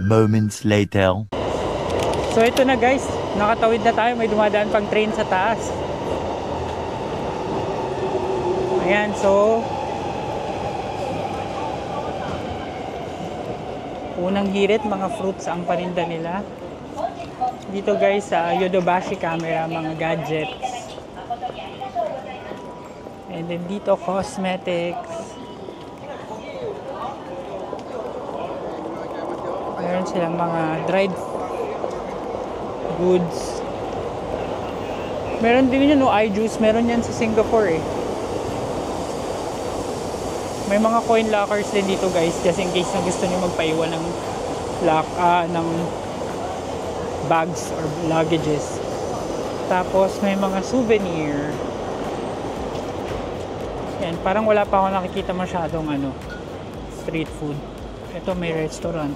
Moments later. So ito na guys, nakatawid na tayo, may dumadaan pang train sa taas. Ayan, so unang hirit, mga fruits ang paninda nila. Dito guys sa Yodobashi camera, mga gadgets. And then dito cosmetics. Meron silang mga dried goods. Meron din yun, no, iJuice. Meron yan sa Singapore eh. May mga coin lockers din dito guys, just in case na gusto nyo magpaiwan ng ng bags or luggages. Tapos may mga souvenir. Yan, parang wala pa ako nakikita masyadong street food. Ito may restaurant.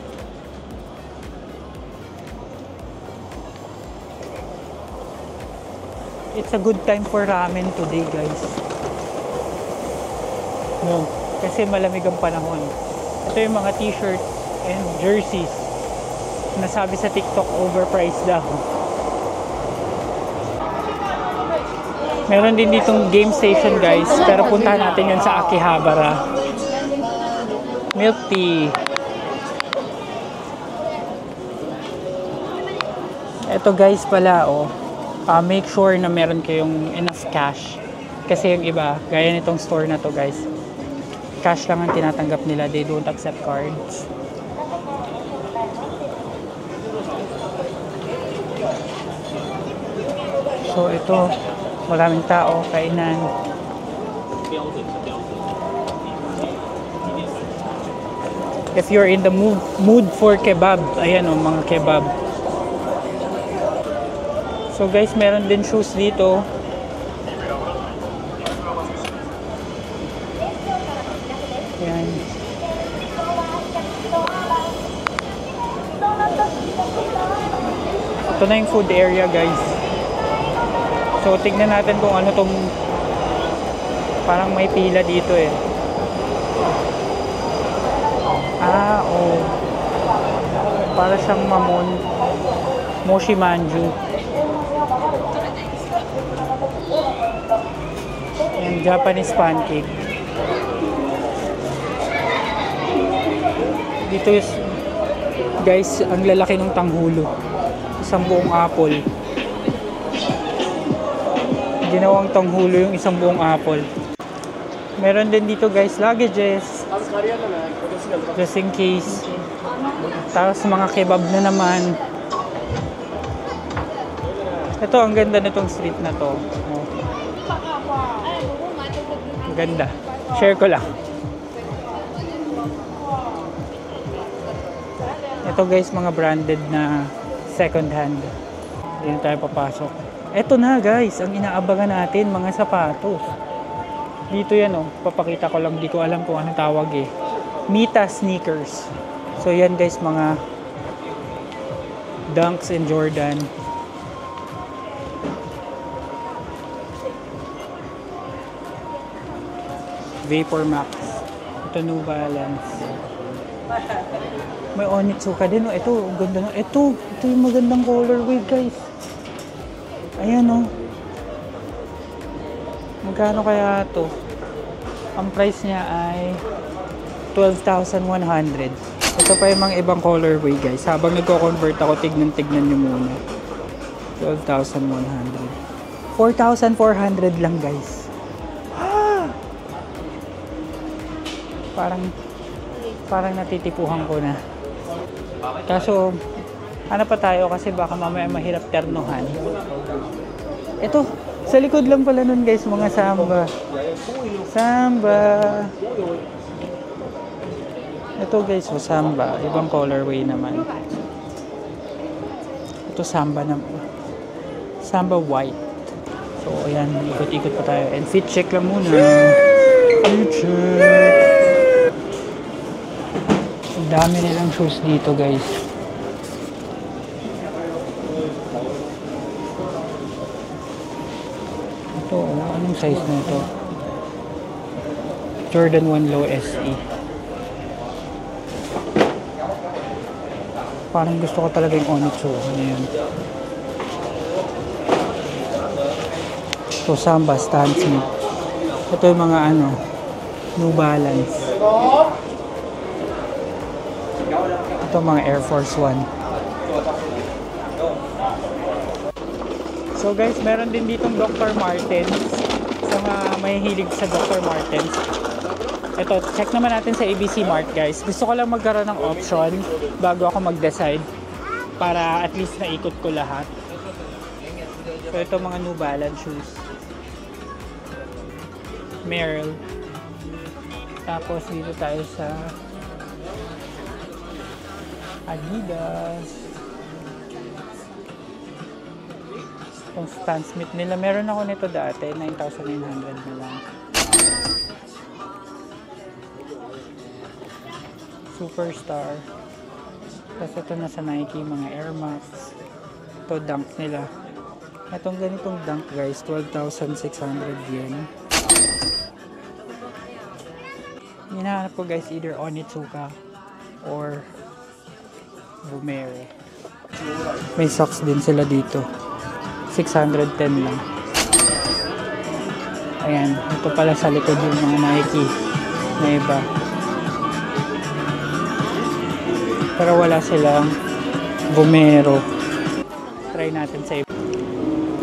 It's a good time for ramen today guys. No, kasi malamig ang panahon. Ito yung mga t-shirt and jerseys. Nasabi sa TikTok overpriced daw. Meron din ditong game station guys, pero puntahan natin yun sa Akihabara. Milk tea. Ito guys pala make sure na meron kayong enough cash. Kasi yung iba, gaya nitong store na to guys, cash lang ang tinatanggap nila. They don't accept cards. So ito, maraming tao, kainan. If you're in the mood for kebab, ayan mga kebab. So guys, meron din shoes dito. Ayan. Ito na yung food area guys. So tignan natin kung ano tong parang may pila dito eh. Para siyang mochi manju. And Japanese pancake. Dito guys, ang lalaki ng tanghulo. Isang buong apple. Ginawang tanghulo yung isang buong apple. Meron din dito guys luggages. Just in case. Tapos mga kebab na naman. Ito, ang ganda nitong street na to. Ang ganda. Share ko lang. Ito guys, mga branded na second hand. Hindi na tayo papasok. Ito na guys, ang inaabangan natin, mga sapatos. Dito yan papakita ko lang, di ko alam kung anong tawag eh. Mita sneakers. So yan guys, mga Dunks and Jordan. Vapor Max. Ito New Balance. May Onitsuka din Ito, ang ganda na. Ito yung magandang colorway guys. Ayan Magkano kaya to? Ang price niya ay 12,100. Ito pa yung mga ibang colorway guys. Habang nagko-convert ako, tignan nyo muna. 12,100. 4,400 lang guys. Parang natitipuhan ko na. Kaso, ano pa tayo kasi baka mamaya mahirap ternuhan. Ito, Sa likod lang pala nun guys, mga Samba. Samba. Ito guys, Samba. Ibang colorway naman. Ito Samba na. Samba white. So ayan, ikot-ikot pa tayo. And fit check lang muna. Fit check. Ang dami nilang shoes dito guys. Ito, anong size na ito? Jordan 1 Low SE. Parang gusto ko talaga yung Onitsu. Ano yun? Ito, Samba, Stan Smith. Ito yung mga New Balance. Ito mga Air Force 1. So guys, meron din ditong Dr. Martens. Sa mga may hilig sa Dr. Martens. Ito, check naman natin sa ABC Mart guys. Gusto ko lang magkaroon ng option bago ako mag-decide para at least naikot ko lahat. So ito mga New Balance shoes. Merrell. Tapos dito tayo sa Adidas. Itong Stan Smith nila. Meron ako nito dati. 9,900 na lang. Superstar. Tapos ito na sa Nike, mga Air Max. Ito Dunk nila. Itong ganitong Dunk guys, 12,600 yen. Hinahanap ko guys either Onitsuka or Vomero. May socks din sila dito. 610 lang. Ayan, ito pala sa likod yung mga Nike na iba. Pero wala silang Vomero. Try natin sa iba.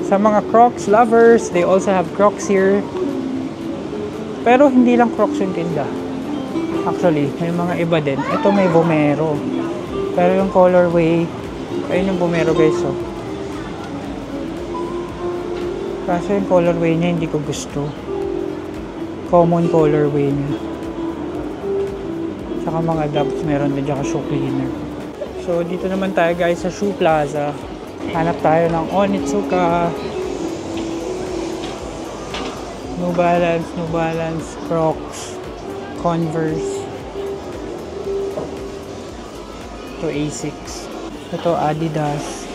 Sa mga Crocs lovers, they also have Crocs here. Pero hindi lang Crocs yung tinda. Actually, may mga iba din. Ito may Vomero. Pero yung colorway, ayun yung Vomero guys, oh. Kaso yung colorway niya hindi ko gusto. Common colorway niya. Tsaka mga Dubs meron din dyan shoe cleaner. So dito naman tayo guys sa Shoe Plaza. Hanap tayo ng Onitsuka, New Balance, Crocs, Converse. Ito Asics. Ito Adidas.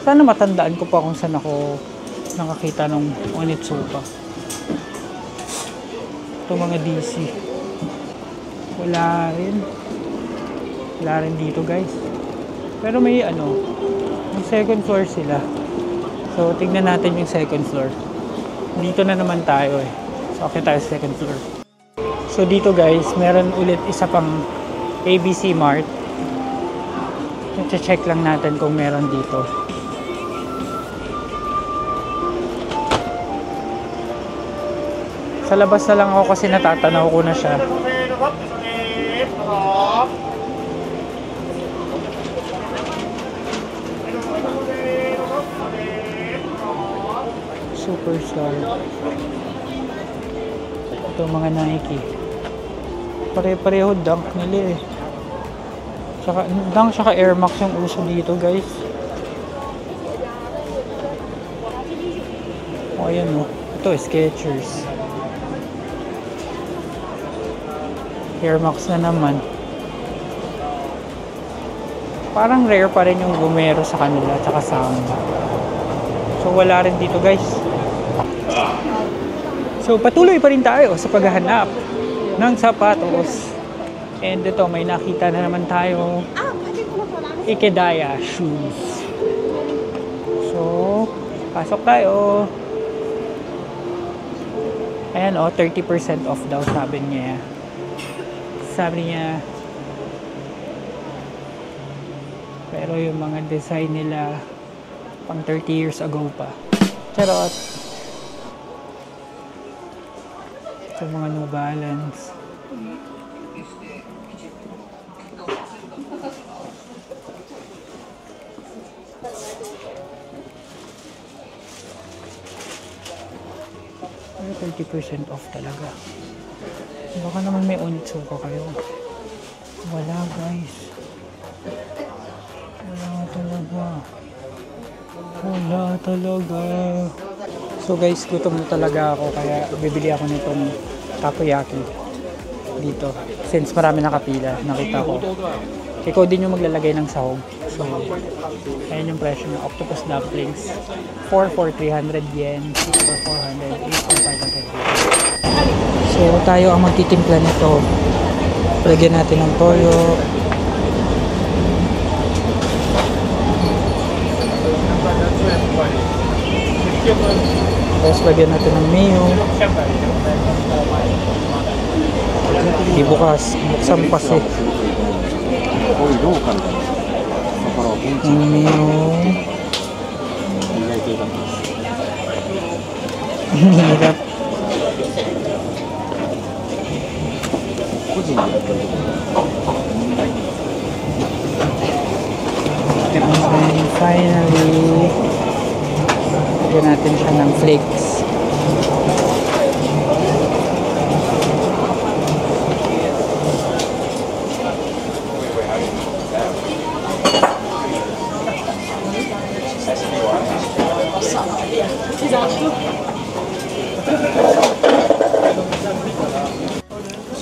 Sana matandaan ko pa kung saan ako nakakita ng Onitsuka. Ito mga DC. Wala rin dito guys. Pero may yung second floor sila. So tignan natin yung second floor. Dito na naman tayo eh. So okay tayo sa second floor. So dito guys, meron ulit isa pang ABC Mart. I-check lang natin kung meron dito. Sa labas na lang ako kasi natatanaw ko na siya. Superstar. Ito mga Nike. Pare-pareho Dunk nila eh. Dunk saka Air Max yung uso dito guys. O ayan o. Ito Skechers. Air Max na naman. Parang rare pa rin yung Vomero sa kanila tsaka Samba. So wala rin dito guys. So patuloy pa rin tayo sa paghahanap ng sapatos. And ito may nakita na naman tayo. Ikedaya shoes. So pasok tayo. Ayan o, 30% off daw sabi niya. Pero yung mga design nila pang 30 years ago pa. Charot. Ito mga New Balance. Ay, 30% off talaga. Baka naman may Onitsuka kayo. Wala guys. Wala talaga. Wala talaga. So guys, gutom na talaga ako kaya bibili ako nitong takoyaki dito. Since marami nakapila, nakita ko. Ikaw din yung maglalagay ng sahog. So, ayun yung presyo ng octopus dumplings. 4 for 300 yen, 6 for 400, 8 for 500 yen. So, tayo ang magtitimpla nito. Lagyan natin ng toyo. Tapos lagyan natin ng mayo. Di bukas, buksan pa kasi. Ang mayo. Hirap. And finally, lagyan natin siya ng flakes.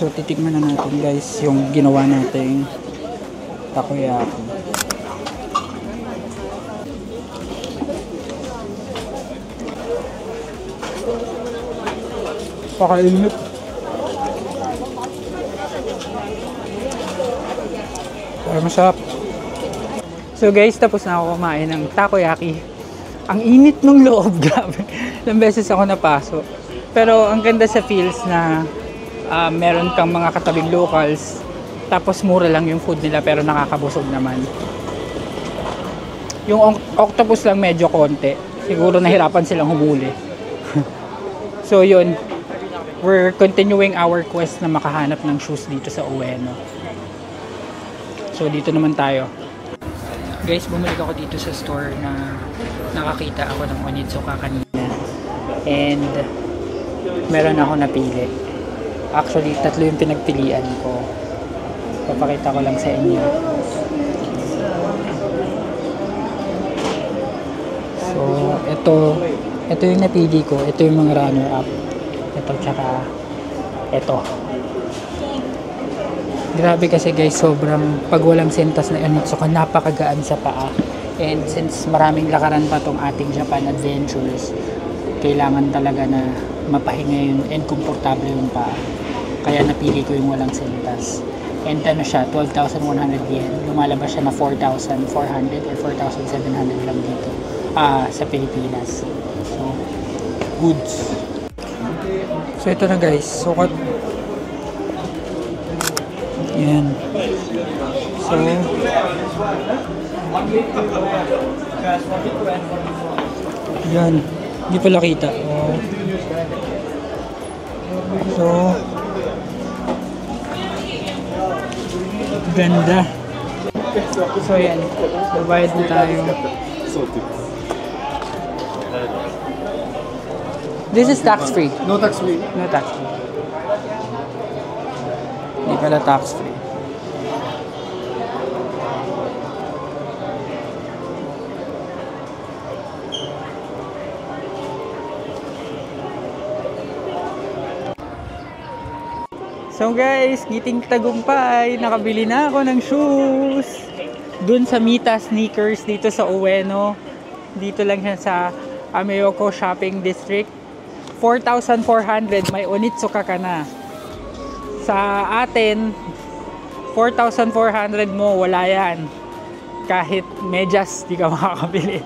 So titikman na natin guys yung ginawa nating takoyaki. Pakainit. Pero masarap. So guys, tapos na ako kumain ng takoyaki. Ang init nung loob, grabe. Ilang beses ako napaso. Pero ang ganda sa feels na meron kang mga katabing locals. Tapos mura lang yung food nila pero nakakabusog naman. Yung octopus lang medyo konti. Siguro nahirapan silang humuli. So yun. We're continuing our quest na makahanap ng shoes dito sa Ueno. So dito naman tayo. Guys, bumalik ako dito sa store na nakakita ako ng Onitsuka kanina. And meron ako napili. Actually, 3 yung pinagpilian ko. Papakita ko lang sa inyo. So, ito yung napili ko. Ito yung mga runner-up. Ito, tsaka ito. Grabe kasi guys, sobrang pag walang sentas na Onitsuka, napakagaan sa paa. And since maraming lakaran pa tong ating Japan Adventures, kailangan talaga na mapahinga yun and komportable yung paa. Kaya napili ko yung walang sentas. And ano siya, 12,100 yen. Lumalabas siya na 4,400 or 4,700 lang dito sa Pilipinas. So, goods. So ito na guys, sukat. Yan. So, yan. Hindi pala kita. So, ganda. So yan. Babayad na tayo. This is tax free. No tax free. No tax free. Hindi pala tax free. So guys, giting tagumpay, nakabili na ako ng shoes dun sa Mita Sneakers dito sa Ueno. Dito lang siya sa Ameoko Shopping District. 4,400, may Onitsuka ka na. Sa atin, 4,400 mo, wala yan. Kahit medyas, di ka makakabili.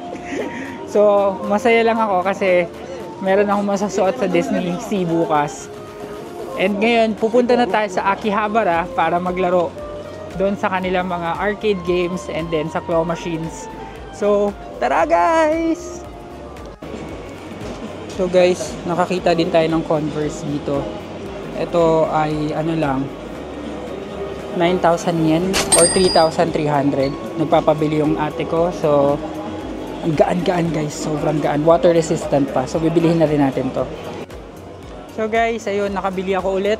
So, masaya lang ako kasi meron akong masasuot sa Disney Sea bukas. And ngayon, pupunta na tayo sa Akihabara para maglaro doon sa kanilang mga arcade games and then sa claw machines. So, tara guys! So guys, nakakita din tayo ng Converse dito. Ito ay ano lang, 9,000 yen or 3,300. Nagpapabili yung ate ko. So, ang gaan-gaan guys. Sobrang gaan. Water resistant pa. So, bibilihin na rin natin to. So guys, ayun, nakabili ako ulit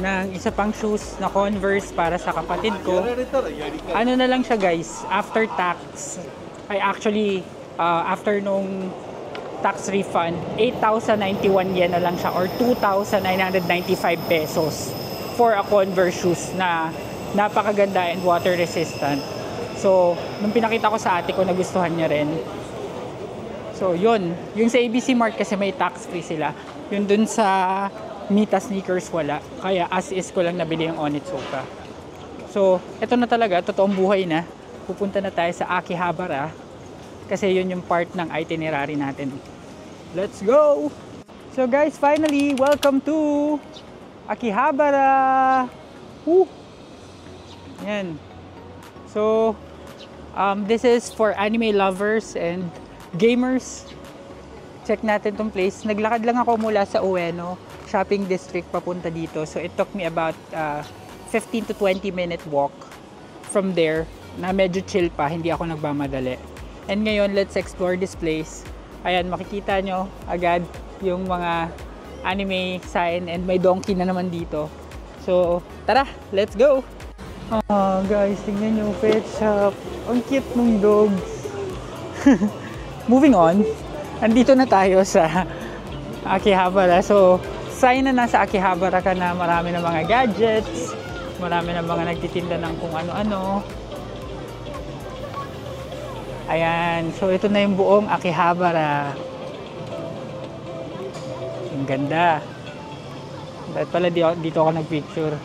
ng isa pang shoes na Converse para sa kapatid ko. Ano na lang siya guys, after tax, after nung tax refund, 8,091 yen na lang siya or 2,995 pesos for a Converse shoes na napakaganda and water resistant. So, nung pinakita ko sa ate ko, nagustuhan niya rin. So, yun. Yung sa ABC Mart kasi may tax free sila. Yun dun sa Mita Sneakers wala. Kaya as is ko lang nabili yung Onitsuka. So, eto na talaga. Totoong buhay na. Pupunta na tayo sa Akihabara. Kasi yun yung part ng itinerary natin. Let's go! So guys, finally, welcome to Akihabara! Woo! Yan. So, this is for anime lovers and gamers. Check natin tong place. Naglakad lang ako mula sa Ueno shopping district papunta dito. So it took me about 15 to 20 minute walk from there na medyo chill pa, hindi ako nagmamadali. And ngayon, let's explore this place. Ayan, makikita nyo agad yung mga anime sign and may donkey na naman dito. So, tara, let's go! Oh, guys, tingnan nyo, pet shop. Ang cute ng dogs. Moving on, andito na tayo sa Akihabara. So, sign na nasa Akihabara ka na marami ng mga gadgets, marami ng mga nagtitinda ng kung ano-ano. Ayan, so ito na yung buong Akihabara. Ang ganda. Dahil pala dito ako nagpicture.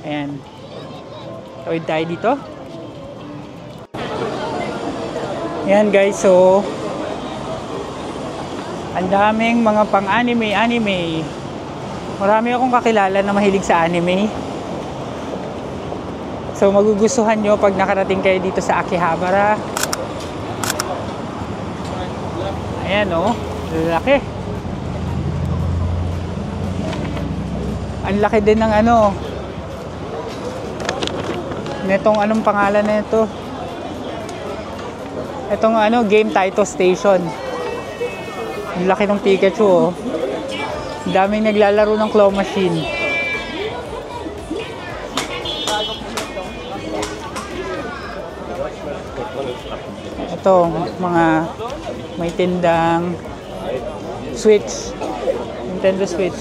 Ayan. Tawid tayo dito. Ayan guys, so ang daming mga pang-anime. Marami akong kakilala na mahilig sa anime. So magugustuhan nyo pag nakarating kayo dito sa Akihabara. Ayan o, laki. Ang laki din ng ano. Netong anong pangalan na ito? Itong ano, Game Taito Station. Ang laki ng Pikachu oh. Daming naglalaro ng claw machine. Ito, mga may tindang Switch. Nintendo Switch.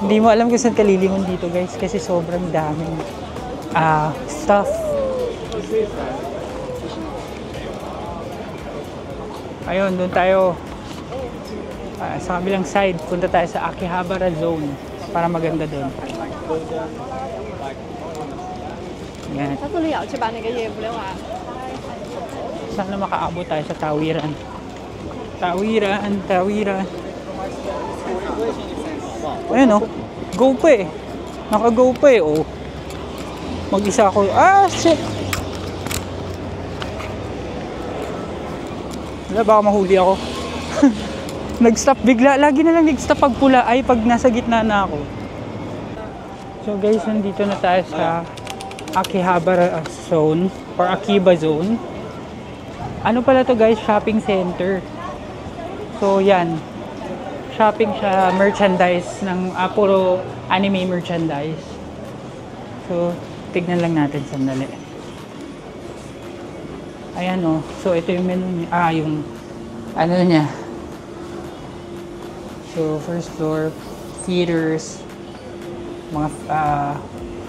Hindi mo alam kung saan kalilingon dito guys kasi sobrang daming stuff. Ayun, doon tayo sa kabilang side. Punta tayo sa Akihabara Zone para maganda doon. Yan. Sana makaabot tayo sa Tawiran. Tawiran. Ayun oh. Go pa eh. Naka-go pa eh oh. Mag-isa ako. Shit! Wala, baka mahuli ako. Nag-stop bigla. Lagi na lang nag-stop pag pula. Ay, pag nasa gitna na ako. So guys, nandito na tayo sa Akihabara Zone or Akiba Zone. Ano pala to guys? Shopping center. So yan. Shopping siya, merchandise ng puro anime merchandise. So, tignan lang natin sandali. Ayan o. So, ito yung menu niya. Yung ano niya. So, first floor, theaters, mga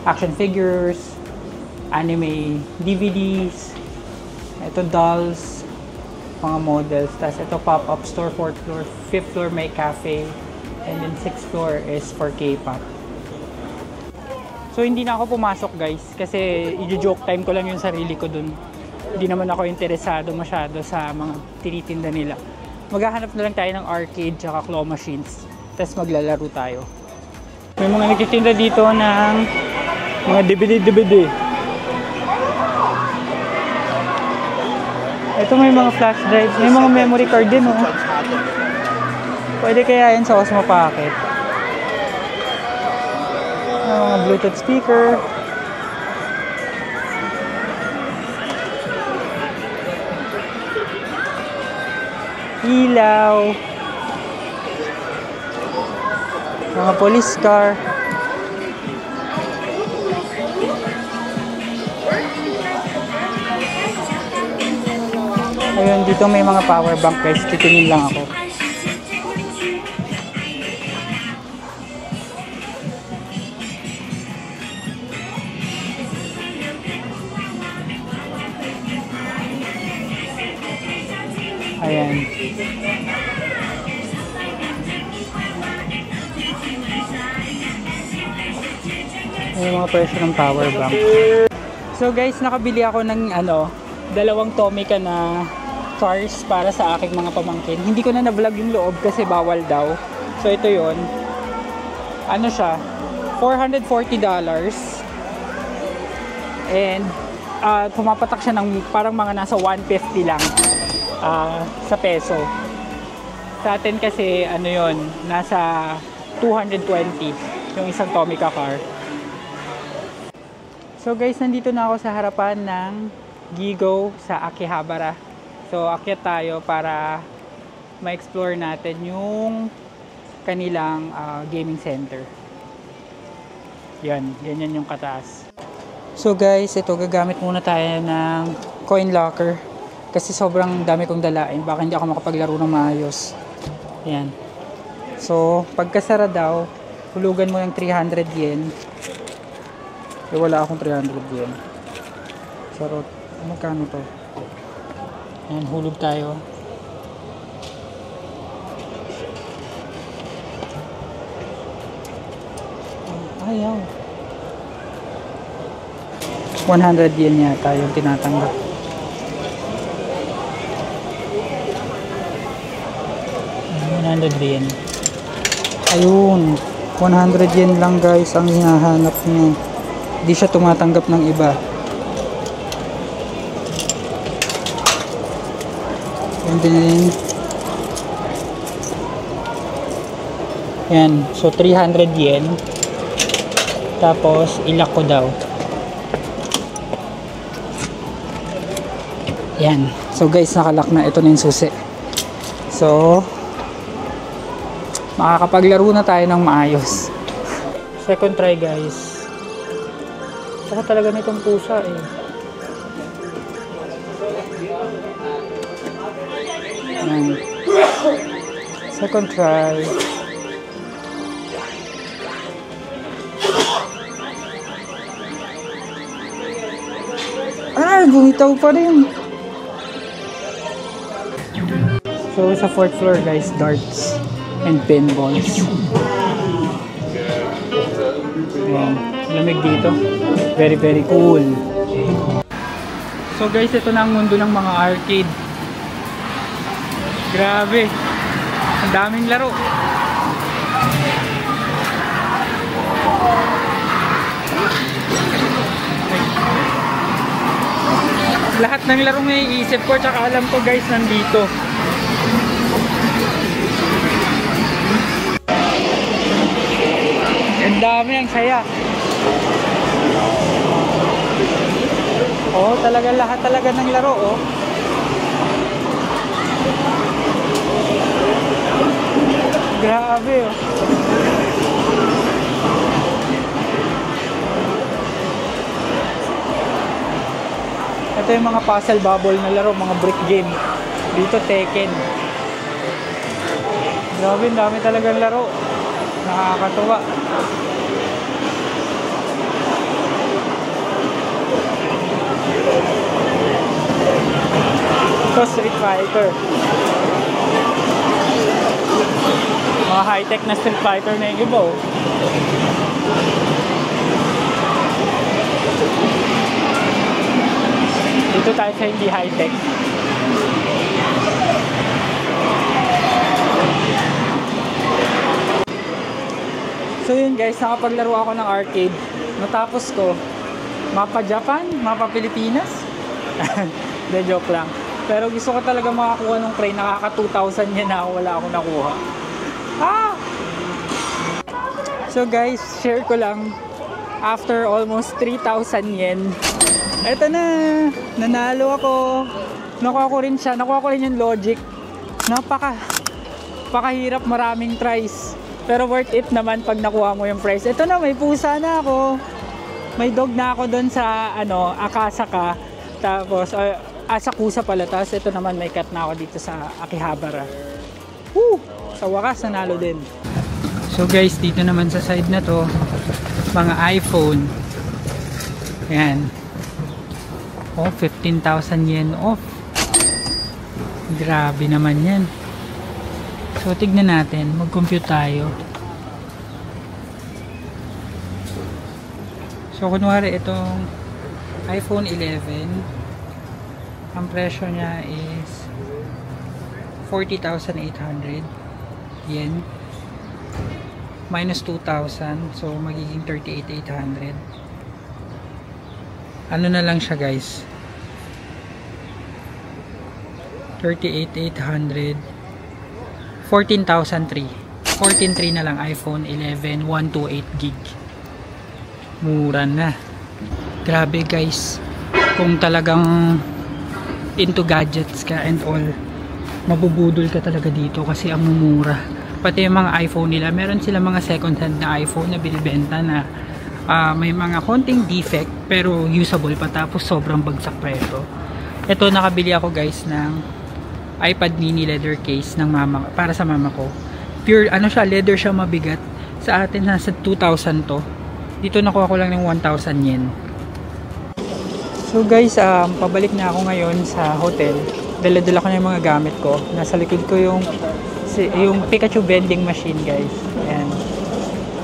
action figures, anime DVDs, ito dolls, mga models. Tapos ito pop-up store, 4th floor, 5th floor may cafe, and then 6th floor is for K-pop. So hindi na ako pumasok guys kasi i-joke time ko lang yung sarili ko dun. Hindi naman ako interesado masyado sa mga tinitinda nila. Maghahanap na lang tayo ng arcade tsaka claw machines. Tapos maglalaro tayo. May mga nagtitinda dito ng mga DVD. Ito may mga flash drives. May mga memory card din oh. Pwede kaya yan sa Osmo Pocket. Mga Bluetooth speaker. Ilaw. Mga police car. Ayun, dito may mga power bank guys. Titingin lang ako. Ayan. Yung mga presyo ng power bank. So guys, nakabili ako ng dalawang Tomica na cars para sa aking mga pamangkin. Hindi ko na na-vlog yung loob kasi bawal daw. So ito yon. Ano siya? $440. And pumapatak siya ng parang mga nasa 150 lang sa peso. Sa atin kasi ano yon, nasa 220 yung isang Tomica car. So guys, nandito na ako sa harapan ng Gigo sa Akihabara. So akyat tayo para ma-explore natin yung kanilang gaming center. Yan, ganyan yung kataas. So guys, ito gagamit muna tayo ng coin locker kasi sobrang dami kong dalain, baka hindi ako makapaglaro ng maayos. Yan. So pagkasara daw, hulugan mo yung 300 yen. Wala akong 300 yen. Sarot. Magkano to? Yan, hulog tayo. Ayaw. 100 yen yata yung tinatanggap. $100. Ayun. 100 yen lang guys ang hinahanap niya. Hindi siya tumatanggap ng iba. And then, yan. So, 300 yen. Tapos, ilak ko daw. Yan. So, guys, nakalak na. Ito na yung susi. So, makakapaglaro na tayo ng maayos. Second try, guys. Saka talaga nitong pusa eh. Yan. Second try. Ah, bumitaw pa rin. So sa fourth floor guys, darts and pinballs. Ayan, lamig dito. Very very cool. So guys, ito na ang mundo ng mga arcade. Grabe. Ang daming laro. Lahat ng laro may iisip ko, tsaka alam ko guys, nandito. Ang dami, ang saya. Oh, talaga lahat talaga ng laro, oh. Grabe, oh. Ito yung mga puzzle bubble na laro, mga brick game. Dito Tekken. Grabe, dami talagang laro. Nakakatuwa. Ito Street Fighter. Mga high-tech na Street Fighter na yung iba, oh. Dito tayo sa hindi high-tech. So yun guys, nakapaglaro ako ng arcade. Natapos ko, mapa Japan, mapa Pilipinas. De joke lang. Pero gusto ko talaga makakuha ng crane. Nakaka 2,000 yan na wala akong nakuha. Ah! So guys, share ko lang. After almost 3,000 yen, eto na! Nanalo ako. Nakuha ko rin siya. Nakuha ko rin yung logic. Napakahirap, maraming tries. Pero worth it naman pag nakuha mo yung price. Ito na, may pusa na ako. May dog na ako doon sa ano, Akasaka. Tapos Asakusa pala. Tapos ito naman may cat na ako dito sa Akihabara. Woo! Sa wakas nanalo din. So guys, dito naman sa side na to, mga iPhone. Ayan. Oh, 15,000 yen off. Grabe naman yan. So tignan natin, mag-compute tayo. So kunwari itong iPhone 11, ang presyo niya is 40,800 yen minus 2,000, so magiging 38,800. Ano na lang siya guys, 38,800, 14,300. 14,300 na lang iPhone 11 128 gig. Mura na. Grabe guys, kung talagang into gadgets ka and all, mabubudol ka talaga dito kasi ang mumura. Pati yung mga iPhone nila, meron sila mga second hand na iPhone na binibenta na may mga konting defect pero usable pa, tapos sobrang bagsak presyo. Ito, nakabili ako guys ng iPad mini leather case ng mama, para sa mama ko. Pure ano siya, leather siya, mabigat. Sa atin nasa 2,000 to. Dito nakuha ko lang ng 1,000 yen. So guys, pabalik na ako ngayon sa hotel. Dala-dala ko na yung mga gamit ko. Nasa likod ko yung Pikachu vending machine guys. Ayan.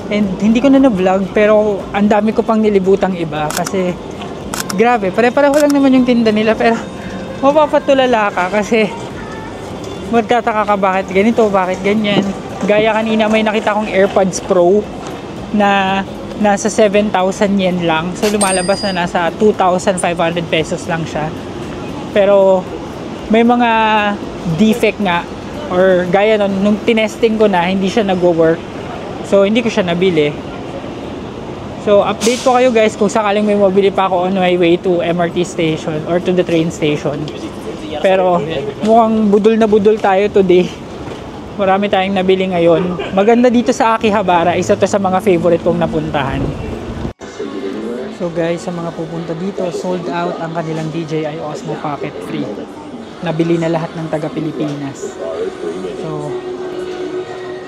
And hindi ko na na-vlog pero ang dami ko pang nilibutang iba kasi grabe, pare-pareho lang naman yung tinda nila pero mapapatulala ka kasi magtataka ka bakit ganito, bakit ganyan. Gaya kanina may nakita kong AirPods Pro na nasa 7,000 yen lang. So lumalabas na nasa 2,500 pesos lang siya. Pero may mga defect nga, or gaya nun, nung tinesting ko na hindi siya nagwo-work. So hindi ko siya nabili. So update ko kayo guys kung sakaling may mabili pa ako on my way to MRT station or to the train station. Pero mukhang budol na budol tayo today. Marami tayong nabili ngayon. Maganda dito sa Akihabara, isa to sa mga favorite kong napuntahan. So guys, sa mga pupunta dito, sold out ang kanilang DJI Osmo Pocket 3. Nabili na lahat ng taga Pilipinas. So,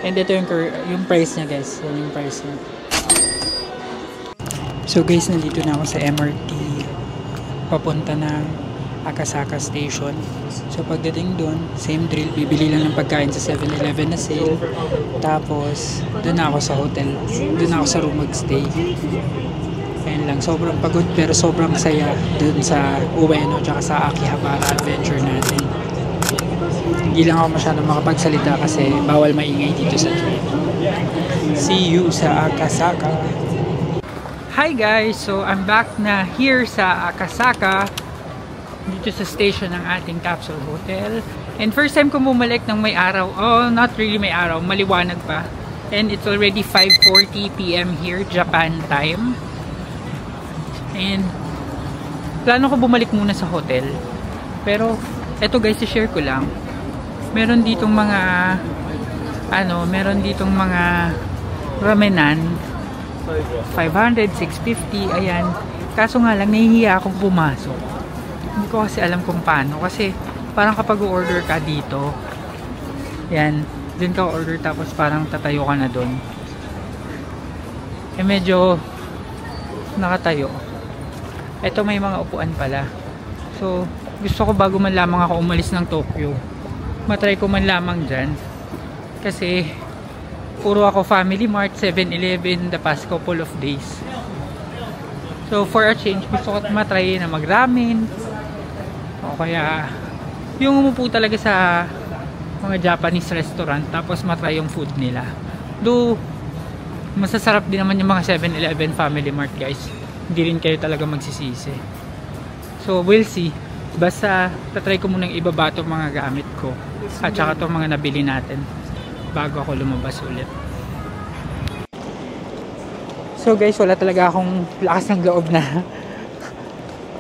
and ito yung price niya guys. Yan yung price niya. So guys, nandito na ako sa MRT. Papunta ng Akasaka Station. So pagdating doon, same drill, bibili lang ng pagkain sa 7-Eleven na sale. Tapos, doon na ako sa hotel. Doon ako sa room magstay. Ayan lang, sobrang pagod pero sobrang saya doon sa Ueno tsaka sa Akihabara adventure natin. Hindi lang ako masyadong makapagsalita kasi bawal maingay dito sa train. See you sa Akasaka. Hi guys! So I'm back na here sa Akasaka, dito sa station ng ating capsule hotel. And first time ko bumalik ng may araw. Oh, not really may araw, maliwanag pa. And it's already 5:40 PM here, Japan time. And plano ko bumalik muna sa hotel. Pero eto guys, i-share ko lang. Meron ditong mga meron ditong mga ramenan 500, 650, ayan. Kaso nga lang, nahihiya akong pumasok. Hindi ko kasi alam kung paano. Kasi parang kapag order ka dito, yan, dun ka order tapos parang tatayo ka na dun. Eh medyo nakatayo. Ito may mga upuan pala. So, gusto ko bago man lamang ako umalis ng Tokyo, matry ko man lamang dyan. Kasi puro ako Family Mart, 7-Eleven the past couple of days. So for a change, gusto ko matry na mag-ramen o kaya yung umupo talaga sa mga Japanese restaurant tapos matry yung food nila. Though masasarap din naman yung mga 7-Eleven Family Mart guys. Hindi rin kayo talaga magsisisi. So we'll see. Basta tatry ko munang ibaba itong mga gamit ko at saka itong mga nabili natin bago ako lumabas ulit. So guys, wala talaga akong lakas ng loob na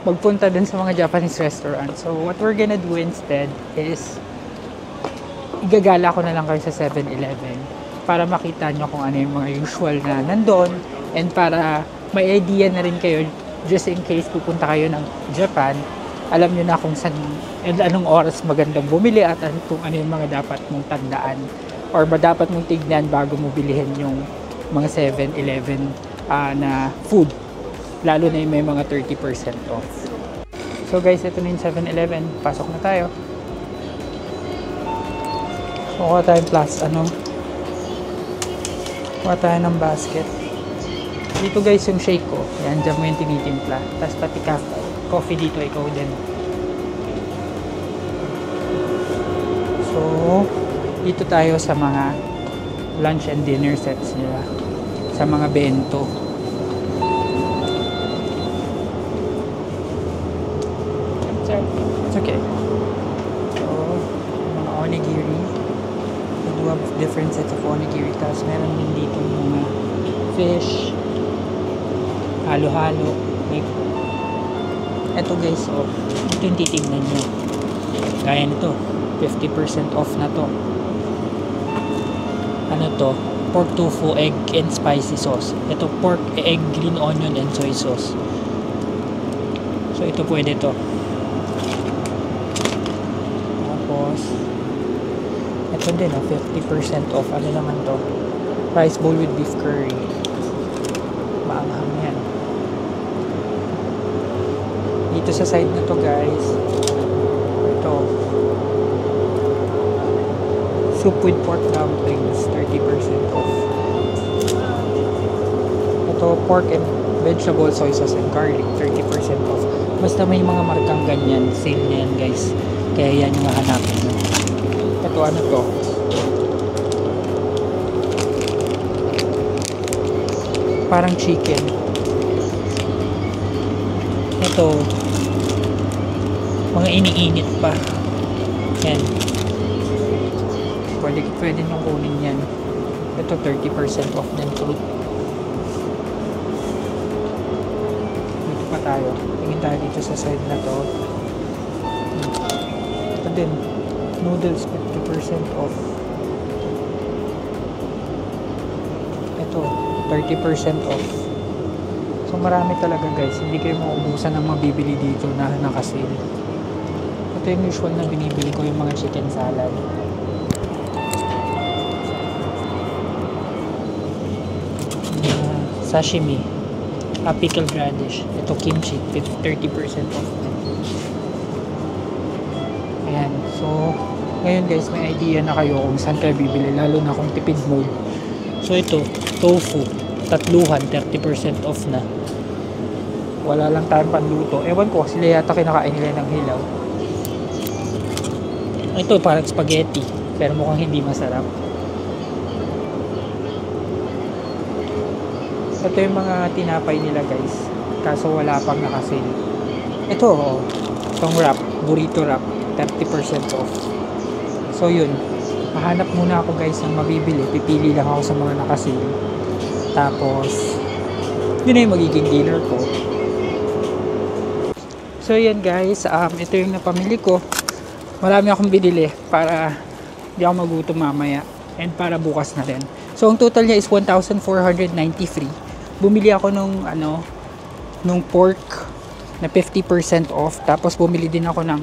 magpunta dun sa mga Japanese restaurant. So what we're gonna do instead is igagala ko na lang kayo sa 7-Eleven. para makita nyo kung ano yung mga usual na nandun, and para may idea na rin kayo just in case pupunta kayo ng Japan, alam nyo na kung saan and anong oras magandang bumili at kung ano yung mga dapat mong tandaan or dapat mong tignan bago mo bilihin yung mga 7-Eleven na food, lalo na yung may mga 30% off. So guys, ito na yung 7-Eleven, pasok na tayo. So kuha tayong kuha tayo ng basket. Dito guys yung shake ko. Yan, dyan mo yung tinitimpla. Tapos pati coffee dito, ikaw din. So, dito tayo sa mga lunch and dinner sets nila. Sa mga bento. It's okay. So, mga onigiri. We do have different sets of onigiri. Tapos meron din dito mga fish. Halo-halo. Like, eto guys, ito yung titignan nyo. Gaya nito, 50% off na to. Ano to? Pork tofu, egg, and spicy sauce. Ito, pork, egg, green onion, and soy sauce. So, ito pwede to. Tapos, ito din, 50% off. Ano naman to? Rice bowl with beef curry. Maanghang yan. Dito sa side na to guys, ito soup with pork dumplings, 30% off. Ito pork and vegetable soy sauce and garlic, 30% off. Basta may mga markang ganyan, sale na yan guys, kaya yan yung hahanapin. Ito ano to, parang chicken. Ito mga iniinit pa. Yan. Pwede nyo kunin yan. Ito 30% off din fruit. Dito pa tayo. Tingin tayo dito sa side na to. Ito din. Noodles 50% off. Ito 30% off. So marami talaga guys. Hindi kayo maubusan ng mabibili dito na nakasale. Ito yung usual na binibili ko, yung mga chicken salad. Sashimi. Pickled radish. Ito kimchi. 30% off. Ayan. So, ngayon guys, may idea na kayo kung saan kayo bibili. Lalo na kung tipid mode. So, ito. Tofu. Tatluhan. 30% off na. Wala lang tayong panluto. Ewan ko, sila yata kinakain nila ng hilaw. Ito parang spaghetti, pero mukhang hindi masarap. Ito yung mga tinapay nila guys, kaso wala pang nakasale. Ito, itong wrap, burrito wrap, 30% off. So yun, mahanap muna ako guys ng mabibili, pipili lang ako sa mga nakasale. Tapos, yun na yung magiging dinner ko. So yan guys, ito yung napamili ko. Marami akong binili para hindi ako magutom mamaya and para bukas na rin. So ang total niya is 1,493. Bumili ako nung pork na 50% off, tapos bumili din ako ng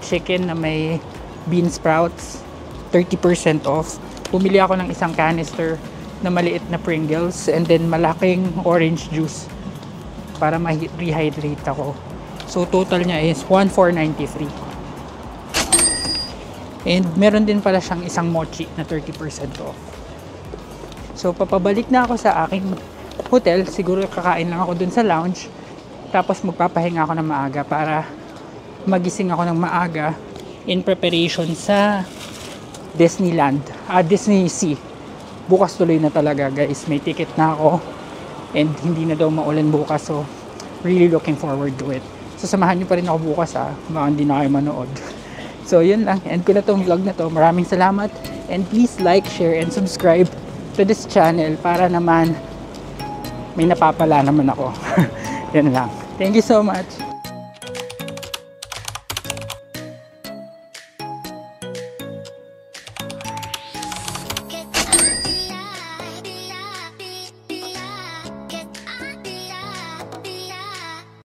chicken na may bean sprouts 30% off. Bumili ako ng isang canister na maliit na Pringles and then malaking orange juice para ma-rehydrate ako. So total niya is 1,493. And meron din pala siyang isang mochi na 30% off. So papabalik na ako sa aking hotel. Siguro kakain lang ako dun sa lounge. Tapos magpapahinga ako ng maaga para magising ako ng maaga in preparation sa Disneyland. Disney Sea. Bukas tuloy na talaga guys. May ticket na ako. And hindi na daw maulan bukas. So really looking forward to it. So samahan nyo pa rin ako bukas baka hindi na kayo manood. So yun lang, end ko na tong vlog na to. Maraming salamat and please like, share, and subscribe to this channel para naman may napapala naman ako. Yun lang. Thank you so much.